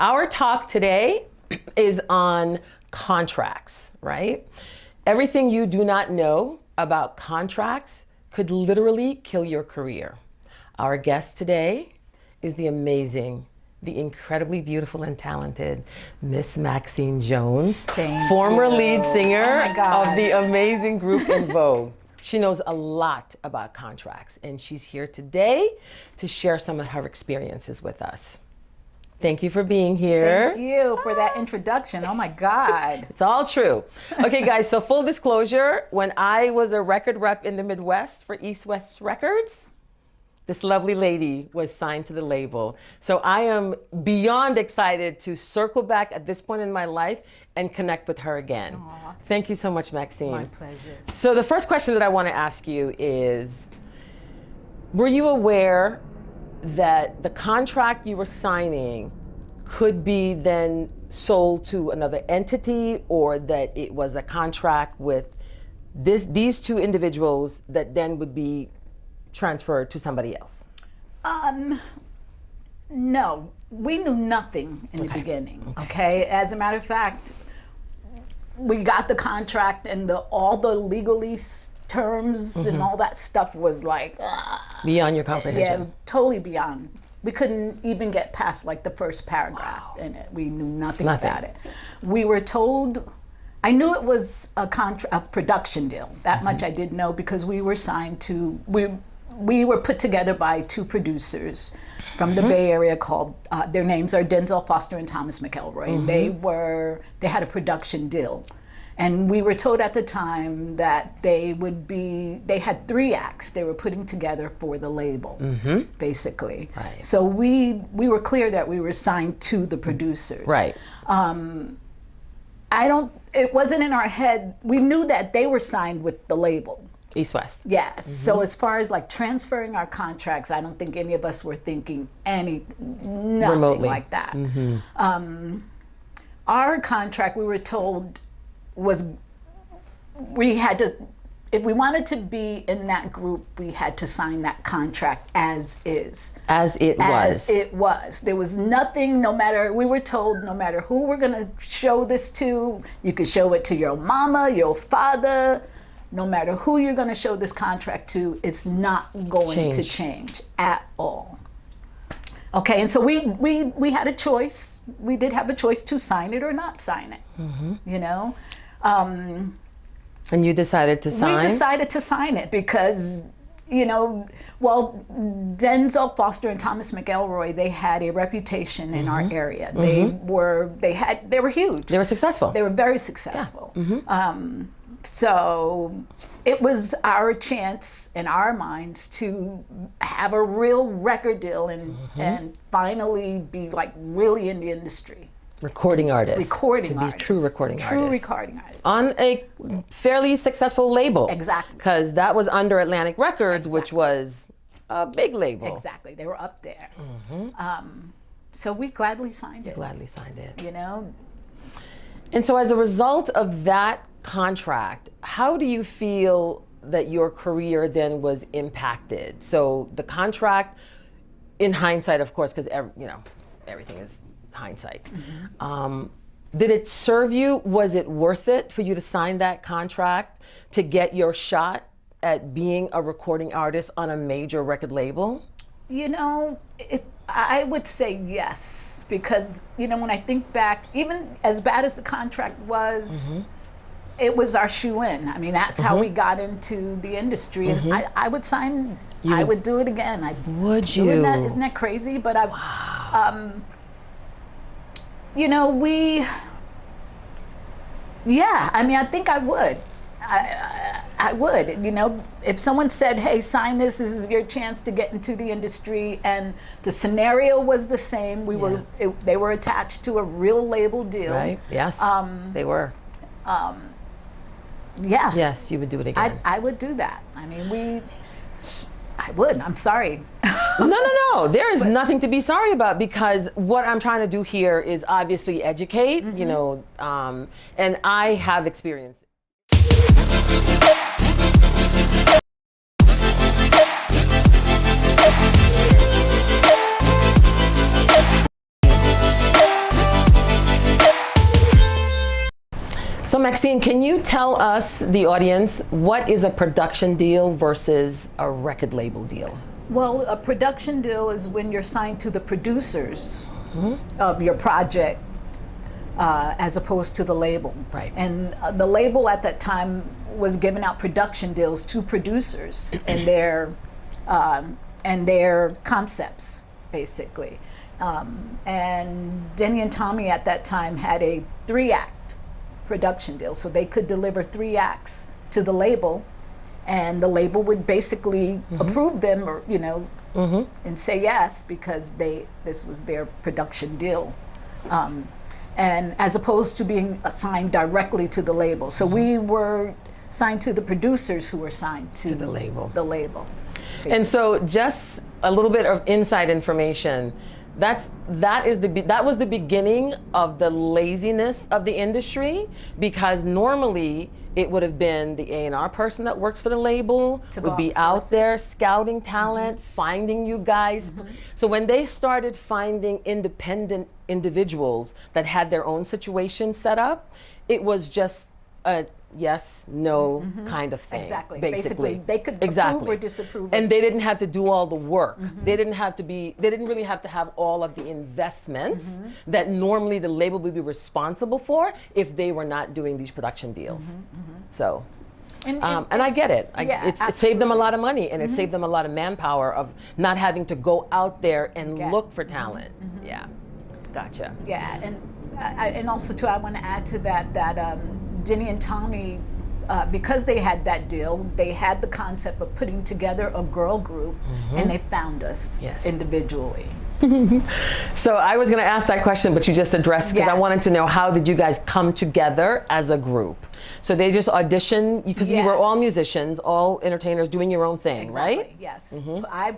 Our talk today is on contracts, right? Everything you do not know about contracts could literally kill your career. Our guest today is the amazing, the incredibly beautiful and talented Miss Maxine Jones, former lead singer of the amazing group EnVogue. She knows a lot about contracts, and she's here today to share some of her experiences with us. Thank you for being here. Thank you for that introduction. Oh my God. It's all true. Okay guys, so full disclosure, when I was a record rep in the Midwest for East West Records, this lovely lady was signed to the label. So I am beyond excited to circle back at this point in my life and connect with her again. Aww. Thank you so much, Maxine. My pleasure. So the first question that I want to ask you is, were you aware that the contract you were signing could be then sold to another entity, or that it was a contract with these two individuals that then would be transferred to somebody else? No, we knew nothing in the beginning, okay? As a matter of fact, we got the contract and all the legalese terms and all that stuff was like beyond your comprehension. Yeah, totally beyond. We couldn't even get past like the first paragraph in it. We knew nothing about it. We were told, I knew it was a production deal. That much I did know, because we were signed to, we were put together by two producers from the Bay Area called, their names are Denzel Foster and Thomas McElroy. They had a production deal. And we were told at the time that they had 3 acts they were putting together for the label, basically. Right. So we were clear that we were signed to the producers. Right. It wasn't in our head, we knew that they were signed with the label. East West. Yes. So as far as like transferring our contracts, I don't think any of us were thinking nothing remotely like that. Our contract, we were told, was we had to, if we wanted to be in that group, we had to sign that contract as is. As it was. As it was. There was nothing, we were told no matter who we're gonna show this to, you could show it to your mama, your father, no matter who you're gonna show this contract to, it's not going to change at all. Okay, and so we had a choice. We did have a choice to sign it or not sign it, you know? And you decided to sign? We decided to sign it because, you know, well, Denzel Foster and Thomas McElroy, they had a reputation in our area. They were huge. They were successful. They were very successful. Yeah. So it was our chance in our minds to have a real record deal and finally be like really in the industry. Recording artists. Recording artists. To be true recording artists. True recording artists. On a fairly successful label. Exactly. Because that was under Atlantic Records, which was a big label. Exactly. They were up there. So we gladly signed it. Gladly signed it. You know? And so as a result of that contract, how do you feel that your career then was impacted? So the contract, in hindsight, of course, because you know, everything is hindsight. Did it serve you? Was it worth it for you to sign that contract to get your shot at being a recording artist on a major record label? You know, I would say yes, because, you know, when I think back, even as bad as the contract was, it was our shoe-in. I mean, that's how we got into the industry. And I would sign, I would do it again. Would you? Isn't that crazy? But you know, yeah, I mean, I think I would. I would, you know, if someone said, hey, sign this is your chance to get into the industry, and the scenario was the same, they were attached to a real label deal. Right, yes, they were. Yeah. Yes, you would do it again. I would do that. I mean, I would, I'm sorry. No, there is nothing to be sorry about, because what I'm trying to do here is obviously educate, you know, and I have experience. So Maxine, can you tell us, the audience, what is a production deal versus a record label deal? Well, a production deal is when you're signed to the producers of your project as opposed to the label. Right. And the label at that time was giving out production deals to producers and their concepts, basically. And Denny and Tommy at that time had a 3-act production deal, so they could deliver 3 acts to the label, and the label would basically approve them, or and say yes, because this was their production deal, and as opposed to being assigned directly to the label. So we were signed to the producers, who were signed to the label. The label. And so, just a little bit of inside information. That was the beginning of the laziness of the industry, because normally it would have been the A&R person that works for the label would be out there scouting talent, finding you guys. So when they started finding independent individuals that had their own situation set up, it was just a yes, no kind of thing. Exactly. Basically, they could approve or disapprove. And they didn't have to do all the work. They didn't really have to have all of the investments that normally the label would be responsible for if they were not doing these production deals. So, and I get it. It saved them a lot of money, and it saved them a lot of manpower of not having to go out there and look for talent. Yeah, gotcha. Yeah, and also too, I want to add to that Denny and Tommy, because they had that deal, they had the concept of putting together a girl group, and they found us individually. So I was going to ask that question, but you just addressed, because I wanted to know, how did you guys come together as a group? So they just auditioned, because you were all musicians, all entertainers, doing your own thing, right? Yes. I,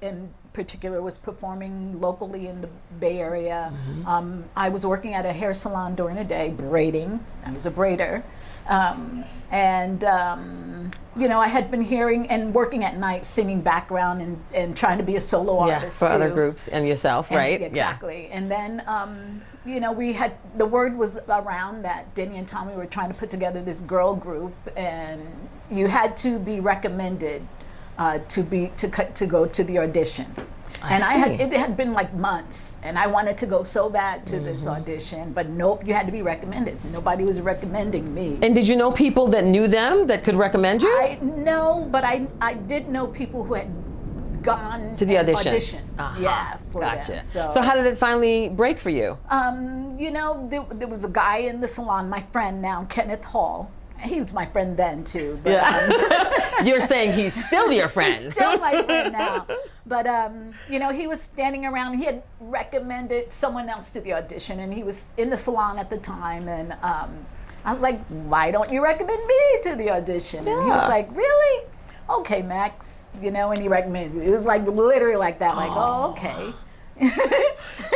in particular, was performing locally in the Bay Area. I was working at a hair salon during the day, braiding. I was a braider. I had been hearing and working at night, singing background and trying to be a solo artist for too. other groups and yourself, right? Exactly. And then, we had, the word was around that Denny and Tommy were trying to put together this girl group, and you had to be recommended to go to the audition. It had been like months, and I wanted to go so bad to this audition, but nope, you had to be recommended. Nobody was recommending me. And did you know people that knew them that could recommend you? No, but I did know people who had gone to the audition. For gotcha. them. So how did it finally break for you? There was a guy in the salon, my friend now, Kenneth Hall. He was my friend then too. But, You're saying he's still your friend. He's still my friend now. But he was standing around. He had recommended someone else to the audition, and he was in the salon at the time. And I was like, "Why don't you recommend me to the audition?" And he was like, "Really? Okay, Max." And he recommended. It was like literally like that. Like, oh, okay.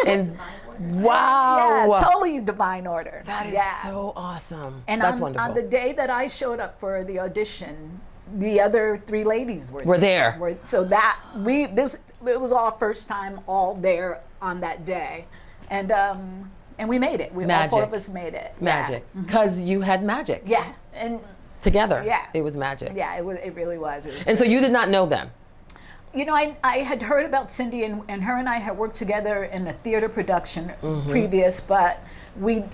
And wow. Yeah, totally divine order. That is so awesome. And that's wonderful. On the day that I showed up for the audition, the other 3 ladies were there. So that it was our first time all there on that day. And we made it. All 4 of us made it. Magic. Because you had magic. Yeah. And together. Yeah. It was magic. Yeah, it really was. It was and so you did not know them? I had heard about Cindy, and her and I had worked together in a theater production previous, but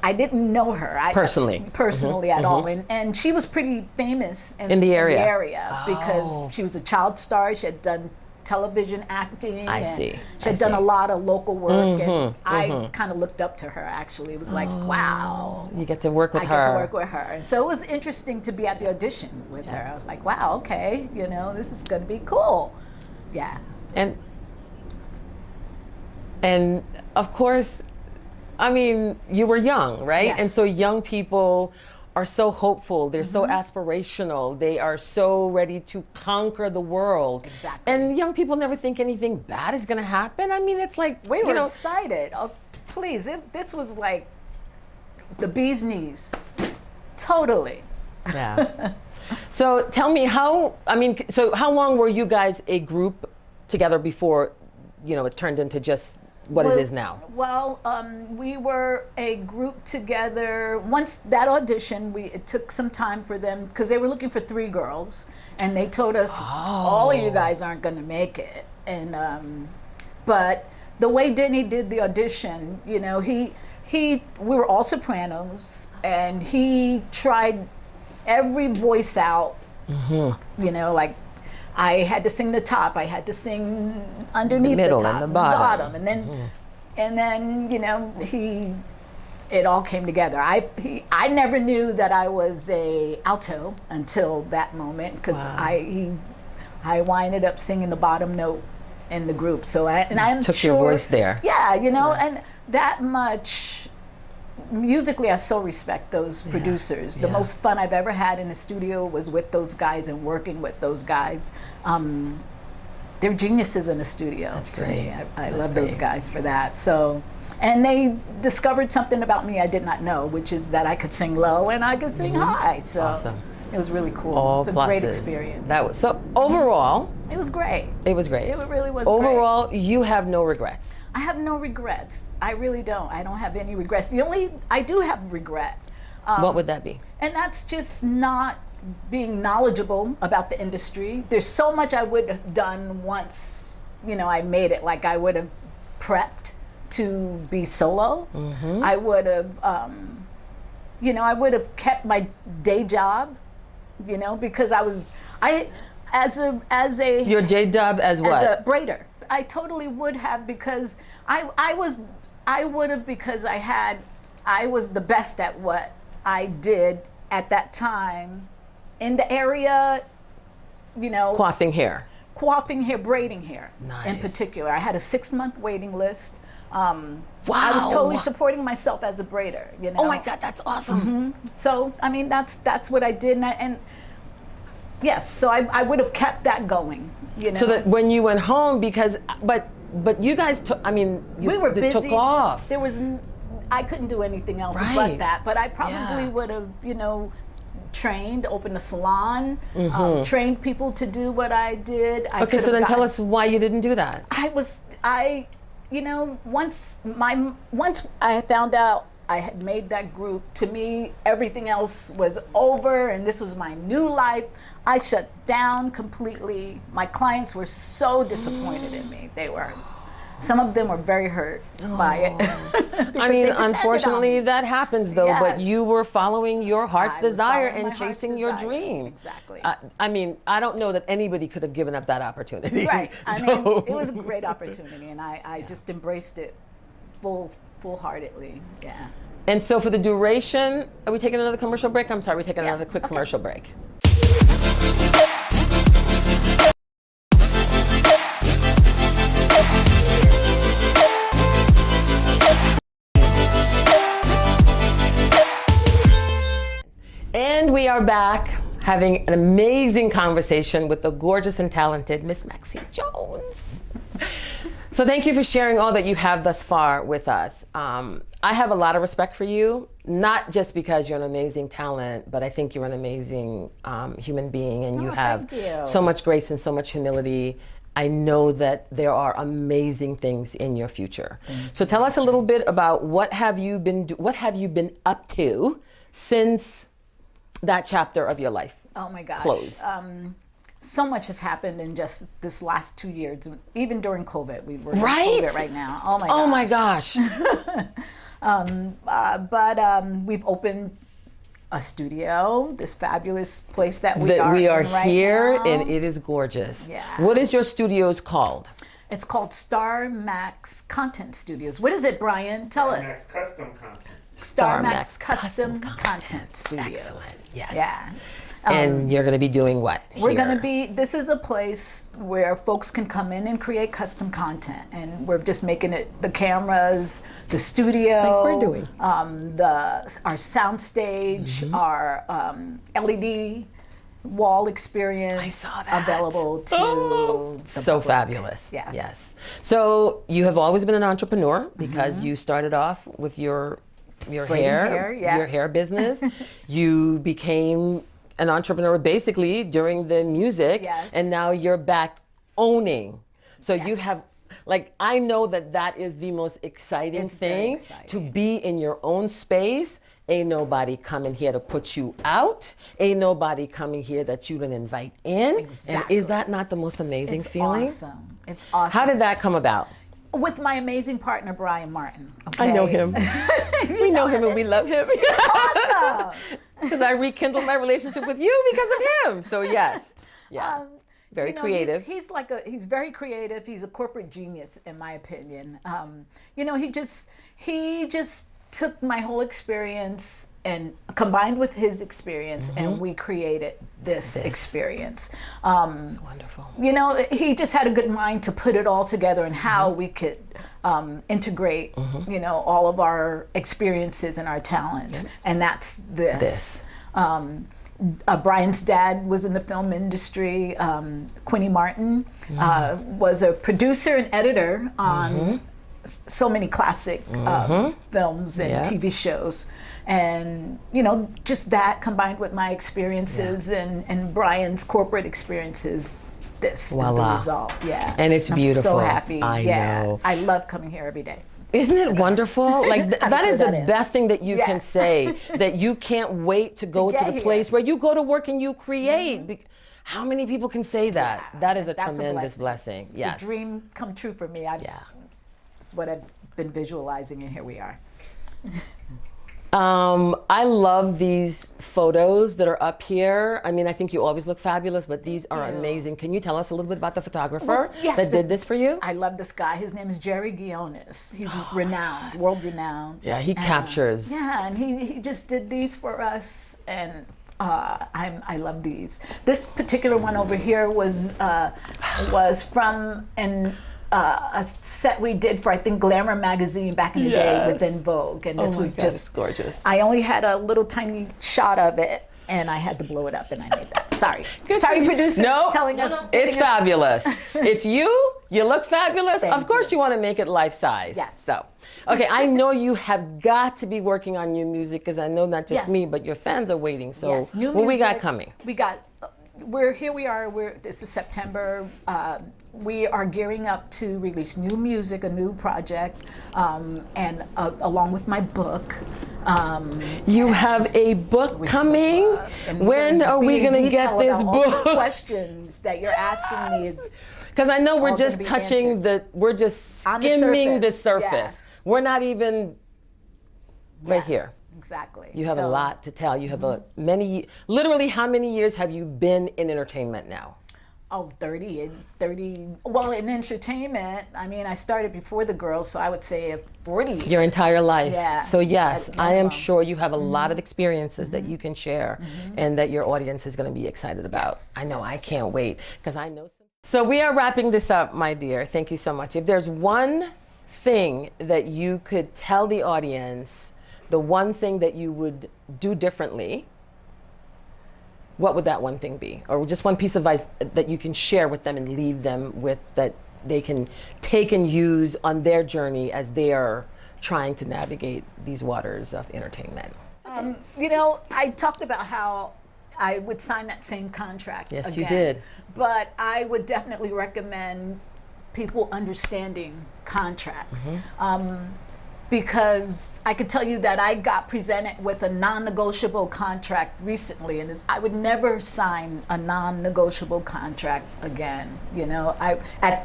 I didn't know her personally at all. And she was pretty famous in the area because she was a child star. She had done television acting. She had done a lot of local work, and I kind of looked up to her, actually. It was like, wow. You get to work with her. I get to work with her. And so it was interesting to be at the audition with her. I was like, wow, okay, this is going to be cool. Yeah. And of course, I mean, you were young, right? Yes. And so young people are so hopeful. They're so aspirational. They are so ready to conquer the world. Exactly. And young people never think anything bad is going to happen. I mean, it's like, we were excited. Oh, please, this was like the bee's knees. Totally. Yeah. So tell me how long were you guys a group together before, it turned into just what it is now? Well, we were a group together. Once that audition, it took some time for them because they were looking for 3 girls, and they told us all of you guys aren't going to make it. And but the way Denny did the audition, you know, we were all sopranos, and he tried every voice out. You know, like I had to sing the top, I had to sing underneath the middle top, and the bottom, and then you know, it all came together. I never knew that I was a alto until that moment, because I winded up singing the bottom note in the group. So I took your voice there. Yeah, you know, and that much. Musically, I so respect those producers. The most fun I've ever had in a studio was with those guys and working with those guys. They're geniuses in the studio. That's great. I love those guys for that. So, and they discovered something about me I did not know, which is that I could sing low and I could sing high. So awesome. It was really cool. All It was a pluses. great experience. That was so. Overall, it was great. it was great. It really was. Overall, great. you have no regrets. I have no regrets. I really don't. I don't have any regrets. I do have regret. What would that be? And that's just not being knowledgeable about the industry. There's so much I would have done once, you know, I made it. Like I would have prepped to be solo. I would have, you know, I would have kept my day job, you know, because as a Your day job as what? As a braider. I totally would have, because I was the best at what I did at that time in the area, you know. Coiffing hair, braiding hair. Nice. In particular. I had a 6-month waiting list. Wow. I was totally supporting myself as a braider, you know. Oh my God, that's awesome. So, I mean, that's what I did. And yes, so I would have kept that going, you know. So that when you went home, but you guys took, I mean, we were busy. Took off. I couldn't do anything else but that. But I probably would have, you know, opened a salon, trained people to do what I did. Okay, so then tell us why you didn't do that. You know, once I found out I had made that group, to me, everything else was over, and this was my new life. I shut down completely. My clients were so disappointed in me. Some of them were very hurt by it. I mean, unfortunately, that happens though, but you were following your heart's desire and chasing your dream. Exactly. I mean, I don't know that anybody could have given up that opportunity. Right. I mean, it was a great opportunity, and I just embraced it full-heartedly. Yeah. And so for the duration, are we taking another commercial break? I'm sorry, we're taking another quick commercial break. And we are back having an amazing conversation with the gorgeous and talented Miss Maxine Jones. So thank you for sharing all that you have thus far with us. I have a lot of respect for you, not just because you're an amazing talent, but I think you're an amazing human being, and you have so much grace and so much humility. I know that there are amazing things in your future. So tell us a little bit about what have you been up to since that chapter of your life closed? So much has happened in just this last 2 years, even during COVID. We're in right? COVID right now. Oh my gosh. But we've opened a studio, this fabulous place that we are in right here, now. And it is gorgeous. Yeah. What is your studio's called? It's called StarMAX Content Studios. What is it, Brian? Tell us. StarMAX Custom Content. StarMAX Custom Content Studios. Excellent. Yes. Yeah. And you're going to be doing what? We're going to be, this is a place where folks can come in and create custom content. And we're just making it, the cameras, the studio. Like we're doing. Our sound stage, our LED wall experience. I saw that. Available to the so public. fabulous. Yes. So you have always been an entrepreneur because you started off with your hair business. You became an entrepreneur basically during the music, and now you're back owning. So you have Like, I know that that is the most exciting It's very thing, exciting. to be in your own space. Ain't nobody coming here to put you out. Ain't nobody coming here that you didn't invite in. And Exactly. is that not the most amazing It's feeling? awesome. It's awesome. How did that come about? With my amazing partner, Brian Martin. Okay? I know him. We know him and we love him. Awesome. Because I rekindled my relationship with you because of him. So yes. Yeah. Very You know, creative. He's very creative. He's a corporate genius, in my opinion. You know, he just took my whole experience and combined with his experience, and we created this experience. It's wonderful. You know, he just had a good mind to put it all together and how we could integrate, you know, all of our experiences and our talents, and that's this. Brian's dad was in the film industry. Quinny Martin was a producer and editor on so many classic films and TV shows. And, you know, just that combined with my experiences and Brian's corporate experiences, this is the result. Yeah. And it's beautiful. I'm so happy. I know. I love coming here every day. Isn't it wonderful? Like that is the best thing that you Yeah. can say, that you can't wait to go to get the here. place where you go to work and you create. How many people can say that? That is a That's tremendous blessing. It's Yes. a dream come true for me. It's what I've been visualizing, and here we are. I love these photos that are up here. I mean, I think you always look fabulous, but these are amazing. Can you tell us a little bit about the photographer that did this for you? I love this guy. His name is Jerry Guionis. He's renowned, world renowned. Yeah, he captures. Yeah, and he just did these for us, and I love these. This particular one over here was from a set we did for, I think, Glamour magazine back in the day with EnVogue, and this was just gorgeous. I only had a little tiny shot of it, and I had to blow it up, and I made that. Sorry, producer, telling us. It's fabulous. It's you. You look fabulous. Thank Of course, you want to make it life size. Yes. So, okay, I know you have got to be working on new music, because I know not just me, but your fans are waiting. So, Yes, new what we got music. coming? We got. This is September. We are gearing up to release new music, a new project, and along with my book. You have a book coming? When are we going to get this All the book? questions that you're asking me. Because I know we're all just gonna be touching we're just On the skimming the surface, surface. yes. We're not even right here. Exactly. You have a lot to tell. You have literally, how many years have you been in entertainment now? Oh, 30. Well, in entertainment, I mean, I started before the girls, so I would say 40 years. Your entire life. Yeah. So yes, At I am minimum. sure you have a lot of experiences that you can share and that your audience is going to be excited about. Yes. I know, I can't wait, because I know some. So we are wrapping this up, my dear. Thank you so much. If there's one thing that you could tell the audience, the one thing that you would do differently, what would that one thing be? Or just one piece of advice that you can share with them and leave them with, that they can take and use on their journey as they are trying to navigate these waters of entertainment? You know, I talked about how I would sign that same contract. Yes, again, you did. But I would definitely recommend people understanding contracts. Because I could tell you that I got presented with a non-negotiable contract recently, and I would never sign a non-negotiable contract again. You know,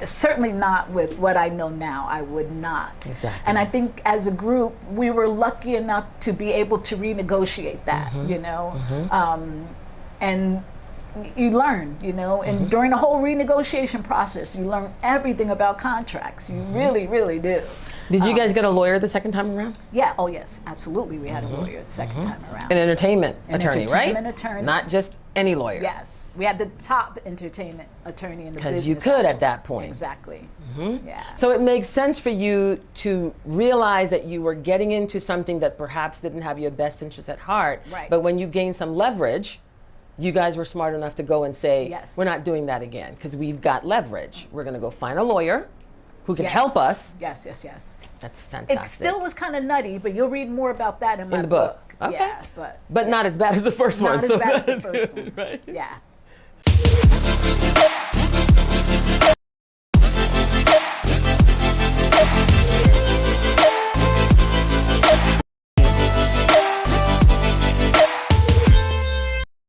certainly not with what I know now. I would not. Exactly. And I think as a group, we were lucky enough to be able to renegotiate that. You know, and you learn, you know, and during the whole renegotiation process, you learn everything about contracts. You really, really do. Did you guys get a lawyer the second time around? Yeah, oh yes, absolutely. We had a lawyer the second time around. An entertainment attorney, right? entertainment attorney. Not just any lawyer. Yes, we had the top entertainment attorney in the business. Because you could at that point. Exactly. Yeah. So it makes sense for you to realize that you were getting into something that perhaps didn't have your best interest at heart. Right. But when you gained some leverage, you guys were smart enough to go and say, Yes. we're not doing that again because we've got leverage. We're going to go find a lawyer who can help us. Yes, yes, yes. That's fantastic. It still was kind of nutty, but you'll read more about that in my the book. Okay. Yeah, but not as bad as the first one. not as bad as the first one. Right? Yeah.